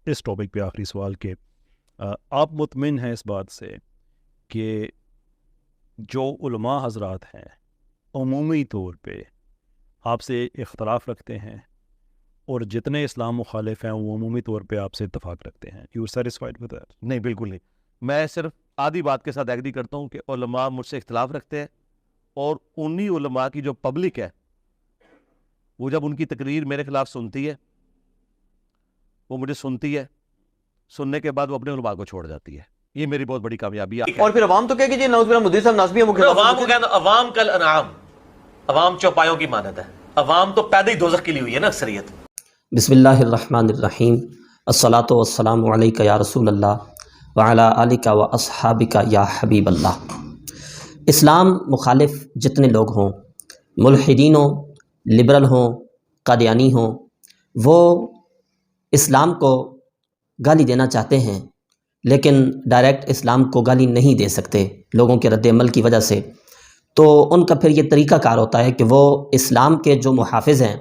اس topic پہ آخری سوال کہ آپ مطمئن ہیں اس بات سے کہ جو علماء حضرات ہیں عمومی طور پہ آپ سے اختلاف رکھتے ہیں اور جتنے اسلام مخالف ہیں وہ عمومی طور پہ آپ سے اتفاق رکھتے ہیں؟ You satisfied with that? نہیں، بالکل نہیں. میں صرف آدھی بات کے ساتھ ایگری کرتا ہوں کہ علماء مجھ سے اختلاف رکھتے ہیں، اور انہی علماء کی جو پبلک ہے وہ جب ان کی تقریر میرے خلاف سنتی ہے، وہ مجھے سنتی ہے، سننے کے بعد وہ اپنے علماء کو چھوڑ جاتی ہے. یہ میری بہت بڑی کامیابی ہے. اور پھر عوام تو کہے کہ جی نعوذ باللہ مدیر صاحب ناسبی ہے. عوام کو کہنا عوام کل انعام، عوام چوپایوں کی مانند ہے. عوام تو پیدا ہی دوزخ کے لیے ہوئی ہے نا اکثریت. بسم اللہ الرحمن الرحیم. الصلاۃ والسلام علیک یا رسول اللہ وعلی آلک و اصحابک یا حبیب اللہ. اسلام مخالف جتنے لوگ ہوں، ملحدین ہوں، لبرل ہوں، قادیانی ہوں، وہ اسلام کو گالی دینا چاہتے ہیں لیکن ڈائریکٹ اسلام کو گالی نہیں دے سکتے لوگوں کے رد عمل کی وجہ سے. تو ان کا پھر یہ طریقہ کار ہوتا ہے کہ وہ اسلام کے جو محافظ ہیں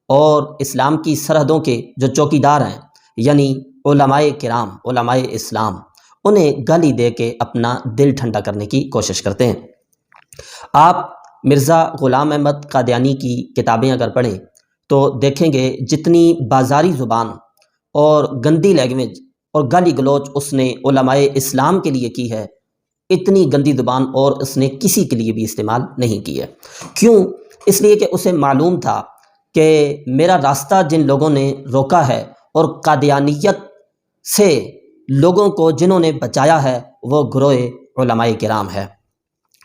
اور اسلام کی سرحدوں کے جو چوکیدار ہیں، یعنی علماء کرام، علماء اسلام، انہیں گالی دے کے اپنا دل ٹھنڈا کرنے کی کوشش کرتے ہیں. آپ مرزا غلام احمد قادیانی کی کتابیں اگر پڑھیں تو دیکھیں گے جتنی بازاری زبان اور گندی لینگویج اور گالی گلوچ اس نے علماء اسلام کے لیے کی ہے، اتنی گندی زبان اور اس نے کسی کے لیے بھی استعمال نہیں کی ہے. کیوں؟ اس لیے کہ اسے معلوم تھا کہ میرا راستہ جن لوگوں نے روکا ہے اور قادیانیت سے لوگوں کو جنہوں نے بچایا ہے وہ گروہ علماء کرام ہے.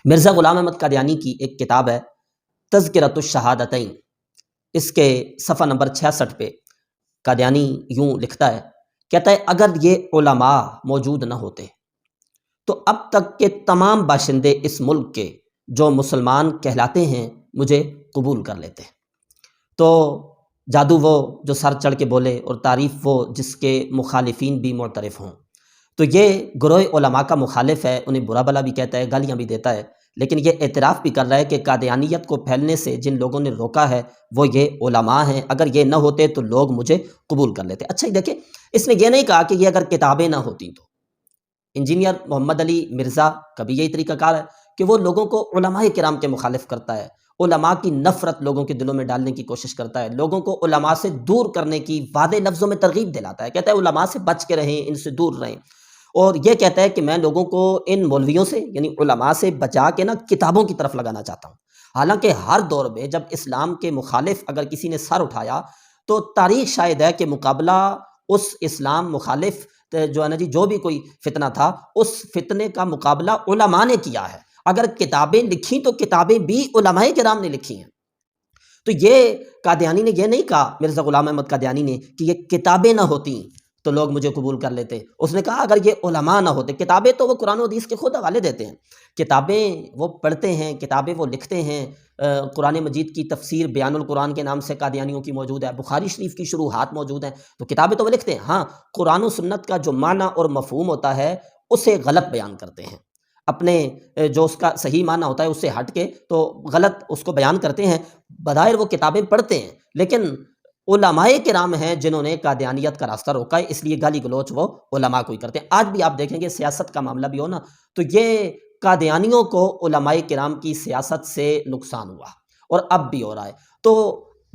مرزا غلام احمد قادیانی کی ایک کتاب ہے تذکرۃ الشہادتین، اس کے صفحہ نمبر 66 پہ قادیانی یوں لکھتا ہے، کہتا ہے اگر یہ علماء موجود نہ ہوتے تو اب تک کے تمام باشندے اس ملک کے جو مسلمان کہلاتے ہیں مجھے قبول کر لیتے. تو جادو وہ جو سر چڑھ کے بولے اور تعریف وہ جس کے مخالفین بھی معترف ہوں. تو یہ گروہ علماء کا مخالف ہے، انہیں برا بلا بھی کہتا ہے، گالیاں بھی دیتا ہے، لیکن یہ اعتراف بھی کر رہا ہے کہ قادیانیت کو پھیلنے سے جن لوگوں نے روکا ہے وہ یہ علماء ہیں، اگر یہ نہ ہوتے تو لوگ مجھے قبول کر لیتے. اچھا دیکھیں، اس نے یہ نہیں کہا کہ یہ اگر کتابیں نہ ہوتی تو. انجینئر محمد علی مرزا کا بھی یہی طریقہ کار ہے کہ وہ لوگوں کو علماء کرام کے مخالف کرتا ہے، علماء کی نفرت لوگوں کے دلوں میں ڈالنے کی کوشش کرتا ہے، لوگوں کو علماء سے دور کرنے کی واضح لفظوں میں ترغیب دلاتا ہے، کہتا ہے علماء سے بچ کے رہیں، ان سے دور رہیں. اور یہ کہتا ہے کہ میں لوگوں کو ان مولویوں سے یعنی علماء سے بچا کے کتابوں کی طرف لگانا چاہتا ہوں. حالانکہ ہر دور میں جب اسلام کے مخالف اگر کسی نے سر اٹھایا تو تاریخ شاہد ہے کہ مقابلہ اس اسلام مخالف جو ہے نا جی جو بھی کوئی فتنہ تھا اس فتنے کا مقابلہ علماء نے کیا ہے. اگر کتابیں لکھی تو کتابیں بھی علماء کرام نے لکھی ہیں. تو یہ قادیانی نے یہ نہیں کہا، مرزا غلام احمد قادیانی نے، کہ یہ کتابیں نہ ہوتی تو لوگ مجھے قبول کر لیتے. اس نے کہا اگر یہ علماء نہ ہوتے، کتابیں تو وہ قرآن و حدیث کے خود حوالے دیتے ہیں، کتابیں وہ پڑھتے ہیں، کتابیں وہ لکھتے ہیں. قرآن مجید کی تفسیر بیان القرآن کے نام سے قادیانیوں کی موجود ہے، بخاری شریف کی شروحات موجود ہیں، تو کتابیں تو وہ لکھتے ہیں. ہاں، قرآن و سنت کا جو معنی اور مفہوم ہوتا ہے اسے غلط بیان کرتے ہیں، اپنے جو اس کا صحیح معنی ہوتا ہے اس سے ہٹ کے تو غلط اس کو بیان کرتے ہیں. بظاہر وہ کتابیں پڑھتے ہیں لیکن علماء کرام ہیں جنہوں نے قادیانیت کا راستہ روکا ہے، اس لیے گالی گلوچ وہ علماء کو ہی کرتے ہیں. آج بھی آپ دیکھیں گے سیاست کا معاملہ بھی ہو نا تو یہ قادیانیوں کو علماء کرام کی سیاست سے نقصان ہوا اور اب بھی ہو رہا ہے. تو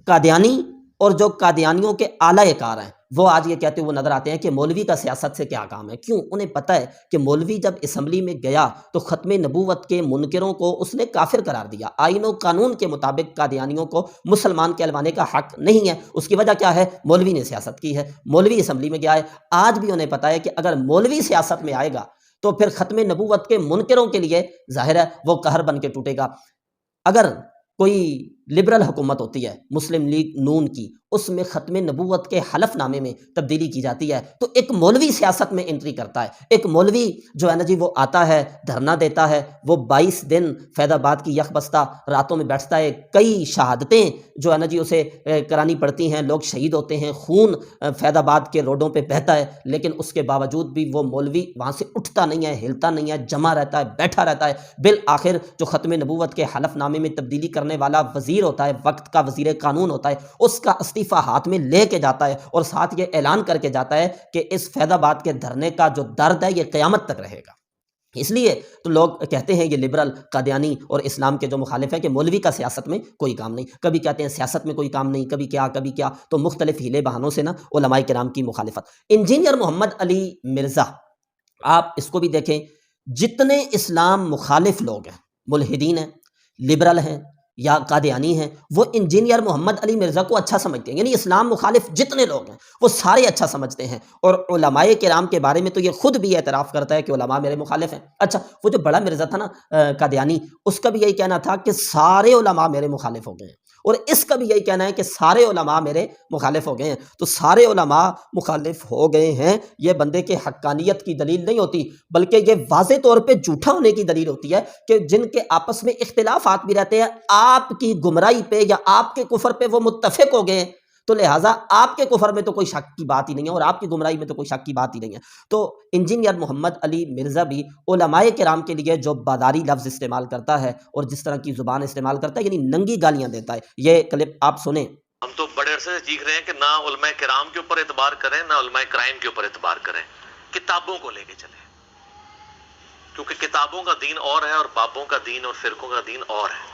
قادیانی اور جو قادیانیوں کے اعلی کار ہیں وہ آج یہ کہتے ہوئے نظر آتے ہیں کہ مولوی کا سیاست سے کیا کام ہے. کیوں؟ انہیں پتہ ہے کہ مولوی جب اسمبلی میں گیا تو ختم نبوت کے منکروں کو اس نے کافر قرار دیا. آئین و قانون کے مطابق قادیانیوں کو مسلمان کہلوانے کا حق نہیں ہے. اس کی وجہ کیا ہے؟ مولوی نے سیاست کی ہے، مولوی اسمبلی میں گیا ہے. آج بھی انہیں پتہ ہے کہ اگر مولوی سیاست میں آئے گا تو پھر ختم نبوت کے منکروں کے لیے ظاہر ہے وہ قہر بن کے ٹوٹے گا. اگر کوئی لبرل حکومت ہوتی ہے مسلم لیگ نون کی، اس میں ختم نبوت کے حلف نامے میں تبدیلی کی جاتی ہے تو ایک مولوی سیاست میں انٹری کرتا ہے. ایک مولوی جو ہے نا جی وہ آتا ہے، دھرنا دیتا ہے، وہ 22 دن فیض آباد کی یک بستہ راتوں میں بیٹھتا ہے، کئی شہادتیں جو ہے نا جی اسے کرانی پڑتی ہیں، لوگ شہید ہوتے ہیں، خون فیض آباد کے روڈوں پہ بہتا ہے، لیکن اس کے باوجود بھی وہ مولوی وہاں سے اٹھتا نہیں ہے، ہلتا نہیں ہے، جمع رہتا ہے، بیٹھا رہتا ہے. بالآخر جو ختم نبوت کے حلف نامے میں تبدیلی کرنے والا وزیر وزیر ہوتا ہے، وقت کا وزیر قانون ہوتا ہے، اس کا استعفیٰ ہاتھ میں لے کے جاتا ہے اور ساتھ یہ اعلان کر کے جاتا ہے کہ اس فیض آباد کے دھرنے کا جو درد ہے یہ قیامت تک رہے گا۔ اس لیے تو لوگ کہتے ہیں یہ لبرل، قادیانی اور اسلام کے جو مخالف ہیں کہ مولوی کا سیاست میں کوئی کام نہیں، کبھی کہتے ہیں سیاست میں کوئی کام نہیں، کبھی کیا، تو مختلف ہیلے بہانوں سے نا علماء کرام کی مخالفت۔ انجینئر محمد علی مرزا، آپ اس کو بھی دیکھیں، جتنے اسلام مخالف لوگ ہیں، ملحدین ہیں، لبرل ہیں یا قادیانی ہیں، وہ انجینئر محمد علی مرزا کو اچھا سمجھتے ہیں، یعنی اسلام مخالف جتنے لوگ ہیں وہ سارے اچھا سمجھتے ہیں، اور علماء کرام کے بارے میں تو یہ خود بھی اعتراف کرتا ہے کہ علماء میرے مخالف ہیں۔ اچھا، وہ جو بڑا مرزا تھا نا قادیانی، اس کا بھی یہی کہنا تھا کہ سارے علماء میرے مخالف ہو گئے ہیں، اور اس کا بھی یہی کہنا ہے کہ سارے علماء میرے مخالف ہو گئے ہیں۔ تو سارے علماء مخالف ہو گئے ہیں، یہ بندے کے حقانیت کی دلیل نہیں ہوتی، بلکہ یہ واضح طور پہ جھوٹا ہونے کی دلیل ہوتی ہے کہ جن کے آپس میں اختلافات بھی رہتے ہیں، آپ کی گمراہی پہ یا آپ کے کفر پہ وہ متفق ہو گئے ہیں، تو لہٰذا آپ کے کفر میں تو کوئی شک کی بات ہی نہیں ہے اور آپ کی گمراہی میں تو کوئی شک کی بات ہی نہیں ہے۔ تو انجینئر محمد علی مرزا بھی علماء کرام کے لیے جو باداری لفظ استعمال کرتا ہے اور جس طرح کی زبان استعمال کرتا ہے، یعنی ننگی گالیاں دیتا ہے، یہ کلپ آپ سنیں۔ ہم تو بڑے عرصے سے چیخ رہے ہیں کہ نہ علماء کرام کے اوپر اعتبار کریں، نہ علماء کرائم کے اوپر اعتبار کریں، کتابوں کو لے کے چلیں، کیونکہ کتابوں کا دین اور ہے اور بابوں کا دین اور فرقوں کا دین اور ہے۔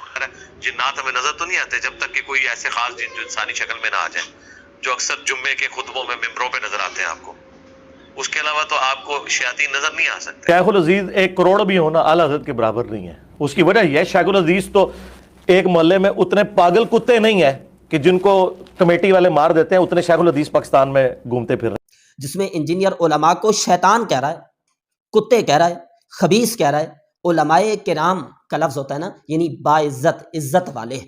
جنات ہمیں نظر تو نہیں آتے جب تک کہ کوئی ایسے خاص جن جو انسانی شکل میں نہ آ جائیں، جو اکثر جمعے کے خطبوں میں ممبروں پہ نظر آتے ہیں آپ کو، اس کے علاوہ تو آپ کو شیاطین نظر نہیں آ سکتے۔ شیخ العزیز 1 کروڑ بھی ہونا اعلیٰ حضرت کے برابر نہیں ہے۔ اس کی وجہ یہ، شیخ العزیز تو ایک محلے میں اتنے پاگل کتے نہیں ہیں کہ جن کو کمیٹی والے مار دیتے ہیں، اتنے شیخ العزیز پاکستان میں گھومتے پھر رہے ہیں۔ جس میں انجینئر علماء کو شیطان کہہ رہا ہے، کتے کہہ رہا ہے، خبیث کہہ رہا ہے۔ علماء کرام کا لفظ ہوتا ہے نا، یعنی باعزت، عزت والے،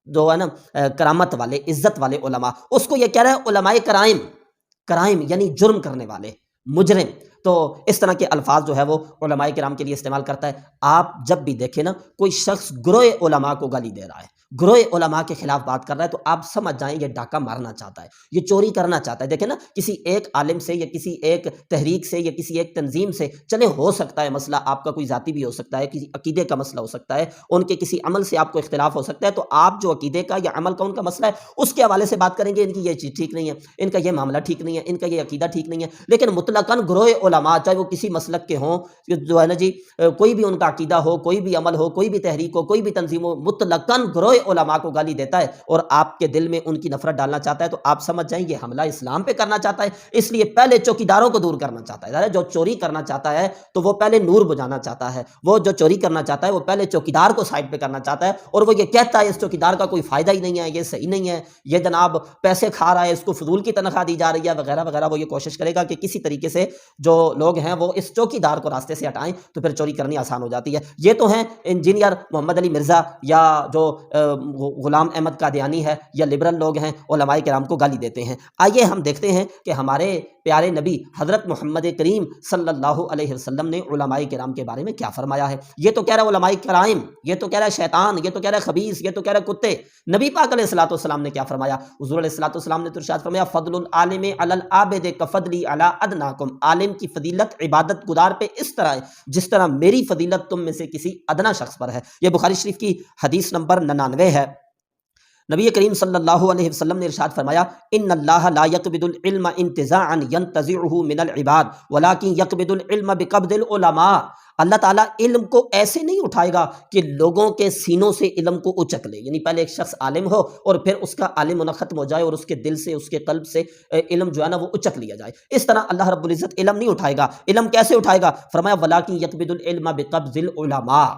جو ہے نا کرامت والے، عزت والے علماء، اس کو یہ کہہ رہا ہے علماء کرائم یعنی جرم کرنے والے، مجرم۔ تو اس طرح کے الفاظ جو ہے وہ علماء کرام کے لیے استعمال کرتا ہے۔ آپ جب بھی دیکھیں نا کوئی شخص گروہ علماء کو گالی دے رہا ہے، گروہ علماء کے خلاف بات کر رہا ہے، تو آپ سمجھ جائیں یہ ڈاکہ مارنا چاہتا ہے، یہ چوری کرنا چاہتا ہے۔ دیکھیں نا، کسی ایک عالم سے یا کسی ایک تحریک سے یا کسی ایک تنظیم سے، چلے ہو سکتا ہے مسئلہ آپ کا کوئی ذاتی بھی ہو سکتا ہے، کسی عقیدے کا مسئلہ ہو سکتا ہے، ان کے کسی عمل سے آپ کو اختلاف ہو سکتا ہے، تو آپ جو عقیدے کا یا عمل کا ان کا مسئلہ ہے اس کے حوالے سے بات کریں گے، ان کی یہ چیز ٹھیک نہیں ہے، ان کا یہ معاملہ ٹھیک نہیں ہے، ان کا یہ عقیدہ ٹھیک نہیں ہے۔ لیکن مطلقاً گروہ علماء، چاہے وہ کسی مسلک کے ہوں، جو ہے نا جی کوئی بھی ان کا عقیدہ ہو، کوئی بھی عمل ہو، کوئی بھی تحریک ہو، کوئی بھی تنظیم ہو، مطلقاً گروہ علماء کو گالی دیتا ہے اور آپ کے دل میں ان کی نفرت ڈالنا چاہتا ہے، تو آپ سمجھ جائیں یہ حملہ اسلام پہ کرنا چاہتا ہے۔ اس لیے پہلے چوکیداروں کو دور کرنا چاہتا ہے۔ جو چوری کرنا چاہتا ہے تو وہ پہلے نور بجھانا چاہتا ہے، وہ جو چوری کرنا چاہتا ہے وہ پہلے چوکیدار کو سائڈ پہ کرنا چاہتا ہے، اور وہ یہ کہتا ہے اس چوکیدار کا کوئی فائدہ ہی نہیں ہے، یہ صحیح نہیں ہے، یہ جناب پیسے کھا رہا ہے، اس کو فضول کی تنخواہ دی جا رہی ہے وغیرہ وغیرہ۔ وہ یہ کوشش کرے گا کہ کسی طریقے سے جو لوگ ہیں وہ اس چوکیدار کو راستے سے ہٹائیں، تو پھر چوری کرنی آسان ہو جاتی ہے۔ یہ تو ہیں انجینئر محمد علی مرزا یا جو غلام احمد قادیانی ہے یا لبرل لوگ ہیں، علماء کرام کو گالی دیتے ہیں۔ آئیے ہم دیکھتے ہیں کہ ہمارے پیارے نبی حضرت محمد کریم صلی اللہ علیہ وسلم نے علماء کرام کے بارے میں کیا فرمایا ہے۔ یہ تو کہہ رہا ہے علماء کرائم، یہ تو کہہ رہا ہے شیطان، یہ تو کہہ رہا ہے خبیث، یہ تو کہہ رہا ہے کتے۔ نبی پاک علیہ الصلوۃ والسلام نے کیا فرمایا؟ حضور علیہ الصلوۃ والسلام نے تو ارشاد فرمایا، فضل العالم علی العابد کفضلی علی ادناکم، عالم کی فضیلت عبادت گزار پہ اس طرح ہے جس طرح میری فضیلت تم میں سے کسی ادنا شخص پر ہے۔ یہ بخاری شریف کی حدیث نمبر 99 ہے۔ نبی کریم صلی اللہ علیہ وسلم نے ارشاد فرمایا، ان اللہ لا يقبض العلم انتزاعا ينتزعه من العباد ولكن يقبض العلم بقبض العلماء۔ اللہ تعالیٰ علم کو ایسے نہیں اٹھائے گا کہ لوگوں کے سینوں سے علم کو اچک لے، یعنی پہلے ایک شخص عالم ہو اور پھر اس کا عالم ہونا ختم ہو جائے اور اس کے دل سے، اس کے قلب سے علم جو ہے نا وہ اچک لیا جائے۔ اس طرح اللہ رب العزت علم نہیں اٹھائے گا۔ علم کیسے اٹھائے گا؟ فرمایا وَلَٰكِن يَقْبِضُ الْعِلْمَ بِقَبْضِ الْعُلَمَاء۔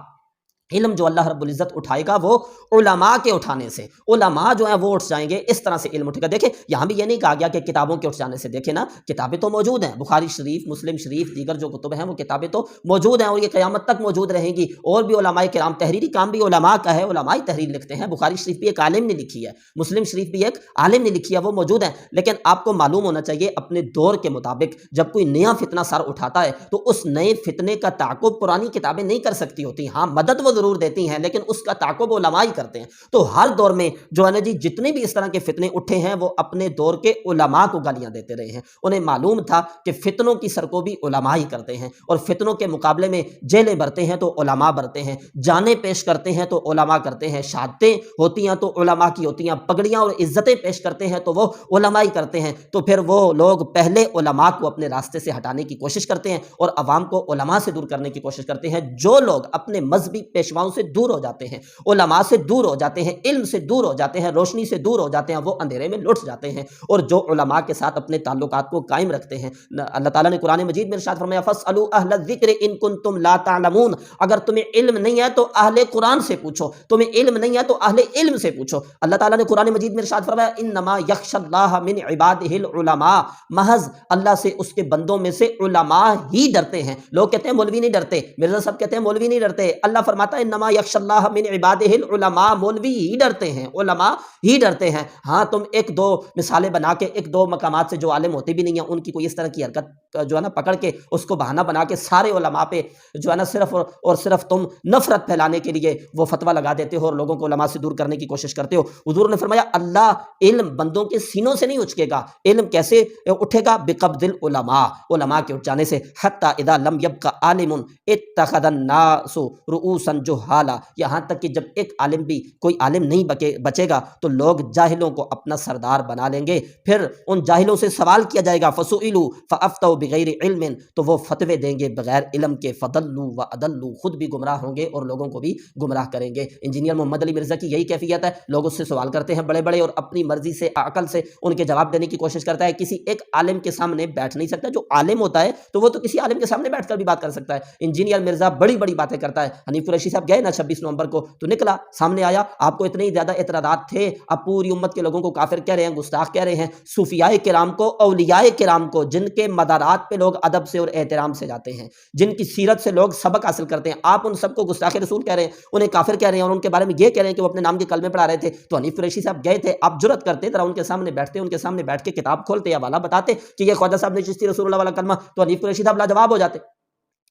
علم جو اللہ رب العزت اٹھائے گا وہ علماء کے اٹھانے سے، علماء جو ہیں وہ اٹھ جائیں گے، اس طرح سے علم اٹھے گا۔ دیکھیں یہاں بھی یہ نہیں کہا گیا کہ کتابوں کے اٹھ جانے سے، دیکھیں نا کتابیں تو موجود ہیں، بخاری شریف، مسلم شریف، دیگر جو کتب ہیں وہ کتابیں تو موجود ہیں اور یہ قیامت تک موجود رہیں گی۔ اور بھی علماء کرام، تحریری کام بھی علماء کا ہے، علماء ہی تحریر لکھتے ہیں۔ بخاری شریف بھی ایک عالم نے لکھی ہے، مسلم شریف بھی ایک عالم نے لکھی ہے، وہ موجود ہیں۔ لیکن آپ کو معلوم ہونا چاہیے اپنے دور کے مطابق جب کوئی نیا فتنہ سر اٹھاتا ہے تو اس نئے فتنے کا تعاقب پرانی کتابیں نہیں کر سکتی ہوتی۔ ہاں مدد وہ ضرور دیتی ہیں لیکن اس کا تعاقب علماء ہی کرتے ہیں۔ تو ہر دور میں جو ہے نا جی جتنے بھی اس طرح کے فتنے اٹھے ہیں وہ اپنے دور کے علماء کو گالیاں دیتے رہے ہیں۔ انہیں معلوم تھا کہ فتنوں کی سرکوبی علماء ہی کرتے ہیں، اور فتنوں کے مقابلے میں جیلیں بھرتے ہیں تو علماء بھرتے ہیں، جانیں پیش کرتے ہیں تو علماء کرتے ہیں، شہادتیں ہوتی ہیں تو علماء کی ہوتی ہیں، پگڑیاں اور عزتیں پیش کرتے ہیں تو وہ علماء ہی کرتے ہیں۔ تو پھر وہ لوگ پہلے علماء کو اپنے راستے سے ہٹانے کی کوشش کرتے ہیں اور عوام کو علماء سے دور کرنے کی کوشش کرتے ہیں۔ جو لوگ اپنے مذہبی پیشواؤں سے دور ہو جاتے ہیں، علماء سے دور ہو جاتے ہیں، علم سے دور ہو جاتے ہیں، روشنی سے دور ہو جاتے ہیں، وہ اندھیرے میں لٹ جاتے ہیں۔ اور جو علماء کے ساتھ اپنے تعلقات کو قائم رکھتے ہیں، اللہ تعالیٰ نے قرآن مجید میں ارشاد فرمایا فَاسْأَلُوا أَهْلَ الذِّكْرِ إِن كُنتُمْ لَا تَعْلَمُونَ، اگر تمہیں علم نہیں ہے تو اہل قرآن سے پوچھو، تمہیں علم نہیں ہے تو اہل علم سے پوچھو۔ اللہ تعالیٰ نے قرآن مجید میں ارشاد فرمایا انما یخشی اللہ من عبادہ العلماء، محض اللہ سے اس کے بندوں میں سے علماء ہی ڈرتے ہیں۔ لوگ کہتے ہیں مولوی نہیں ڈرتے، مرزا صاحب کہتے ہیں مولوی نہیں ڈرتے، اللہ فرماتا ہے انما یخشی اللہ من عبادہ العلماء، مولوی ہی ڈرتے ہیں، علماء ہی ڈرتے ہیں۔ ہاں تم ایک دو مثالیں بنا کے ایک دو مقامات سے جو عالم ہوتے بھی نہیں ہیں ان کی کوئی اس طرح کی حرکت جو ہے نا پکڑ کے اس کو بہانہ بنا کے سارے علماء پہ جو ہے نا صرف اور صرف تم نفرت پھیلانے کے لیے وہ فتویٰ لگا دیتے ہو اور لوگوں کو علماء سے دور کرنے کی کوشش کرتے ہو۔ حضور نے فرمایا اللہ علم بندوں کے سینوں سے نہیں اچکے گا، علم کیسے اٹھے گا؟ بقبض العلماء، علماء کے اٹھ جانے سے۔ حتی اذا لم یبق عالم اتخذ الناس رؤوسا جہالا، یہاں تک کہ جب ایک عالم بھی کوئی عالم نہیں بچے گا تو لوگ جاہلوں کو اپنا سردار بنا لیں گے، پھر ان جاہلوں سے سوال کیا جائے گا فسئلوا فافتوا بغیر علم، تو وہ فتوے دیں گے بغیر علم کے، فضلوا واضلوا، خود بھی گمراہ ہوں گے اور لوگوں کو بھی گمراہ کریں گے۔ انجینئر محمد علی مرزا کی یہی کیفیت ہے، لوگ اس سے سوال کرتے ہیں بڑے بڑے اور اپنی مرضی سے عقل سے ان کے جواب دینے کی کوشش کرتا ہے۔ کسی ایک عالم کے سامنے بیٹھ نہیں سکتا، جو عالم ہوتا ہے تو وہ تو کسی عالم کے سامنے بیٹھ کر بھی بات کر سکتا ہے۔ انجینئر مرزا بڑی بڑی باتیں کرتا ہے۔ حنیف قریشی صاحب گئے نا 26 نومبر کو تو نکلا سامنے آیا، آپ کو اتنے ہی زیادہ اعتراضات تھے، اب پوری امت کے لوگوں کو کافر کہہ رہے ہیں، گستاخ کہہ رہے ہیں، صوفیاء کرام کو، اولیاء کرام کو، جن کے مدارات پہ لوگ ادب سے اور احترام سے جاتے ہیں، جن کی سیرت سے لوگ سبق حاصل کرتے ہیں، آپ ان سب کو گستاخ رسول کہہ رہے ہیں، انہیں کافر کہہ رہے ہیں اور ان کے بارے میں یہ کہہ رہے ہیں کہ وہ اپنے نام کے کلمے پڑھا رہے تھے۔ تو حنیف قریشی صاحب گئے تھے، آپ جرأت کرتے ذرا ان کے سامنے بیٹھتے، ان کے سامنے بیٹھ کے کتاب کھولتے، حوالہ بتاتے کہ یہ خواجہ صاحب نے چشتی رسول اللہ والا کلمہ، تو حنیف قریشی صاحب لاجواب ہو جاتے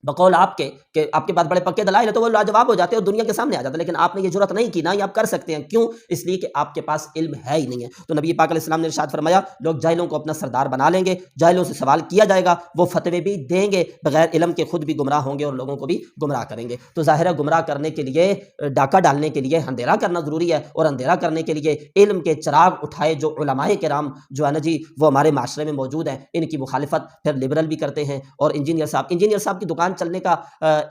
بقول آپ کے کہ آپ کے پاس بڑے پکے دلائل ہے تو وہ لاجواب ہو جاتے اور دنیا کے سامنے آ جاتے، لیکن آپ نے یہ جرأت نہیں کی، نہ یہ آپ کر سکتے ہیں۔ کیوں؟ اس لیے کہ آپ کے پاس علم ہے ہی نہیں ہے۔ تو نبی پاک علیہ السلام نے ارشاد فرمایا لوگ جاہلوں کو اپنا سردار بنا لیں گے، جاہلوں سے سوال کیا جائے گا، وہ فتوے بھی دیں گے بغیر علم کے، خود بھی گمراہ ہوں گے اور لوگوں کو بھی گمراہ کریں گے۔ تو ظاہر ہے گمراہ کرنے کے لیے، ڈاکہ ڈالنے کے لیے اندھیرا کرنا ضروری ہے، اور اندھیرا کرنے کے لیے علم کے چراغ اٹھائے جو علماء کرام جو ہے نا جی وہ ہمارے معاشرے میں موجود ہیں، ان کی مخالفت پھر لبرل بھی کرتے ہیں۔ اور انجینئر صاحب کی دکان چلنے کا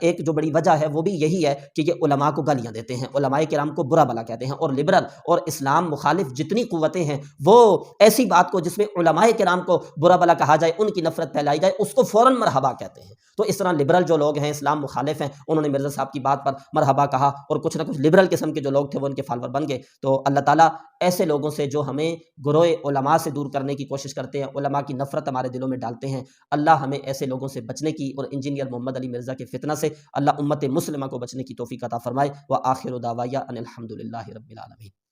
ایک جو بڑی وجہ ہے وہ بھی یہی ہے کہ یہ علماء کو گالیاں دیتے ہیں، علماء کرام کو برا بھلا کہتے ہیں، اور لبرل اور اسلام مخالف جتنی قوتیں ہیں وہ ایسی بات کو جس میں علماء کرام کو برا بھلا کہا جائے، ان کی نفرت پھیلائی جائے، اس کو فوراً مرحبا کہتے ہیں۔ تو اس طرح لبرل جو لوگ ہیں، اسلام مخالف ہیں، انہوں نے مرزا صاحب کی بات پر مرحبا کہا، اور کچھ نہ کچھ لبرل قسم کے جو لوگ تھے وہ ان کے فالوور بن گئے۔ تو اللہ تعالیٰ ایسے لوگوں سے جو ہمیں گروہ علماء سے دور کرنے کی کوشش کرتے ہیں، علماء کی نفرت ہمارے دلوں میں ڈالتے ہیں، اللہ ہمیں ایسے لوگوں سے بچنے کی اور انجینئر محمد علی مرزا کے فتنہ سے اللہ امت مسلمہ کو بچنے کی توفیق عطا فرمائے۔ وآخر دعوایا ان الحمد للہ رب العالمین۔